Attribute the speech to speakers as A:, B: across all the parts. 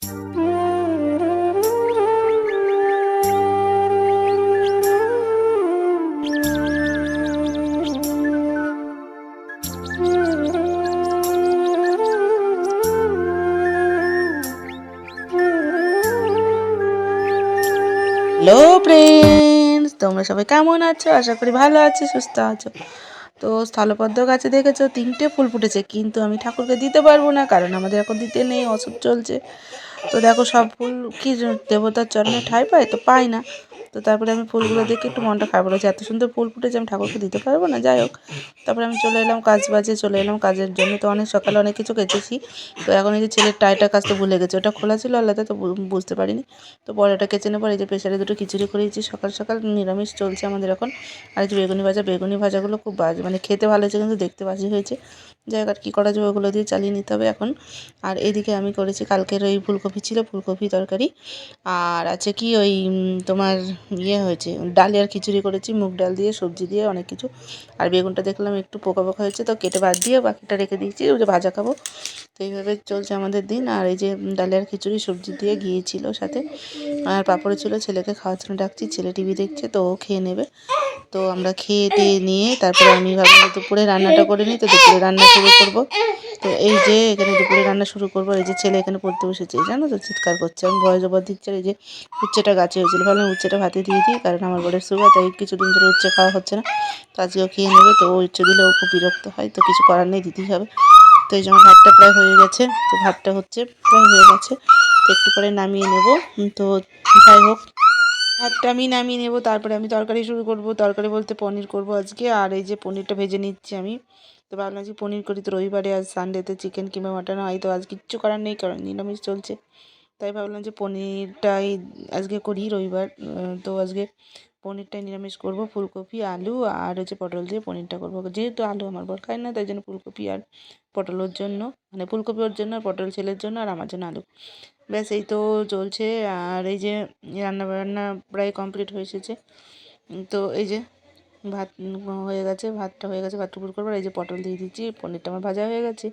A: Hello friends, তোমরা সবাই কেমন আছো? আশা করি ভালো আছো, সুস্থ আছো। তো স্থলপদ্ম গাছে দেখেছো 3টে ফুল ফুটেছে, কিন্তু আমি ঠাকুরকে দিতে পারবো না, কারণ আমাদের এখন দিতে নেই, অসুখ চলছে। তো দেখো সব ফুল কি দেবতার চরণে ঠাঁই পায়, তো পাই না। তো তারপরে আমি ফুলগুলো দেখে একটু মনটা খারাপ হয়েছে, এত সুন্দর ফুল ফুটেছে, আমি ঠাকুরকে দিতে পারবো না। যাই হোক, তারপরে আমি চলে এলাম চলে এলাম কাজের জন্য। তো অনেক সকালে অনেক কিছু কেচেছি। তো এখন এই যে ছেলের টাইটা কাচতে ভুলে গেছে, ওটা খোলা ছিল আলাদা, তো বুঝতে পারিনি। তো পরে কেচে নেবো। এই যে প্রেশারে দুটো খিচুড়ি করেছি, সকাল সকাল নিরামিষ চলছে আমাদের এখন। আর এই যে বেগুনি ভাজাগুলো খুব বাজে, মানে খেতে ভালো হয়েছে কিন্তু দেখতে বাজে হয়েছে। যাই হোক, আর কী করা যাবে, ওগুলো দিয়ে চালিয়ে নিতে হবে এখন। আর এইদিকে আমি করেছি কালকের ওই ফুলকপি ছিল, ফুলকপি তরকারি। আর আছে কি ওই তোমার হয়েছে ডালিয়ার খিচুড়ি করেছি, মুগ ডাল দিয়ে, সবজি দিয়ে, অনেক কিছু। আর বেগুনটা দেখলাম একটু পোকা পোকা হয়েছে, তো কেটে বাদ দিয়ে বাকিটা রেখে দিয়েছি, ওই যে ভাজা খাবো। তো এইভাবে চলছে আমাদের দিন। আর এই যে ডালিয়ার খিচুড়ি সবজি দিয়ে গিয়েছিল সাথে, আর পাঁপড় ছিল। ছেলেকে খাওয়ার জন্য ডাকছি, ছেলে টিভি দেখছে, তো ও খেয়ে নেবে। তো আমরা খেয়ে টেয়ে নিয়ে তারপরে আমি ভাবলাম দুপুরে রান্নাটা করে নিই, তো দুপুরে রান্না শুরু করব। তো এই যে এখানে দুপুরে রান্না শুরু করবো। এই যে ছেলে এখানে পড়তে বসেছে, জানো তো, চিৎকার করছে, আমি ভয় জবাব দিচ্ছি। আর এই যে উচ্ছেটা গাছে হয়েছিল, ভাবলাম উচ্ছেটা ভাতে দিয়ে দিই, কারণ আমার বরের সুগার, তাই কিছুদিন ধরে উচ্ছে খাওয়া হচ্ছে না। তো আজকেও খেয়ে নেবে, তো ও উচ্ছে দিলে ও খুব বিরক্ত হয়, তো কিছু করার নেই, দিতেই হবে। তো এই যে আমার ভাতটা প্রায় হয়ে গেছে, তো ভাতটা হচ্ছে প্রায় হয়ে গেছে, তো একটু পরে নামিয়ে নেব। তো যাই হোক, ভাতটা আমি নামিয়ে নেব, তারপরে আমি তরকারি শুরু করব। তরকারি বলতে পনির করব আজকে। আর এই যে পনিরটা ভেজে নিচ্ছি আমি। তো ভাবলাম যে পনির করি, তো রবিবারে আজ সানডেতে চিকেন কিংবা মাটন হয়, তো আজ কিচ্ছু করার নেই, কারণ নিরামিষ চলছে। তাই ভাবলাম যে পনিরটাই আজকে করি, রবিবার। তো আজকে পনিরটাই নিরামিষ করব, ফুলকপি আলু আর হচ্ছে পটল দিয়ে পনিরটা করব। যেহেতু আলু আমার বর খায় না, তাই জন্য ফুলকপি আর পটল ওর জন্য, মানে ফুলকপি ওর জন্য, আর পটল ছেলের জন্য, আর আমার জন্য আলু। ব্যাস এই তো চলছে। আর এই যে রান্না প্রায় কমপ্লিট হয়ে এসেছে। তো এই যে ভাত হয়ে গেছে, ভাতটা হয়ে গেছে, ভাত টুকুর করবো। আর এই যে পটল দিয়ে দিচ্ছি, পনিরটা আমার ভাজা হয়ে গেছে।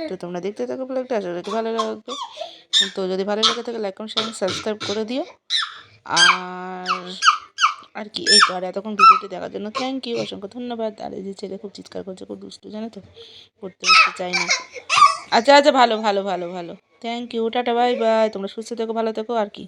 A: তো তোমরা দেখতে থাকো ব্লগটা, আশা করি ভালো লাগবে। তো যদি ভালো লেগে থাকে লাইক কমেন্ট শেয়ার সাবস্ক্রাইব করে দিও। আর আর কি, এই তো। আর এতক্ষণ ভিডিওটি দেখার জন্য থ্যাংক ইউ, অসংখ্য ধন্যবাদ। আর এই যে ছেলে খুব চিৎকার করছে, খুব দুষ্টু, জানো তো, পড়তে বসতে চাই না। আচ্ছা আচ্ছা, ভালো ভালো ভালো ভালো, thank you, tata, bye bye. তোমরা সুস্থ থেকো, ভালো থেকো, আর কি।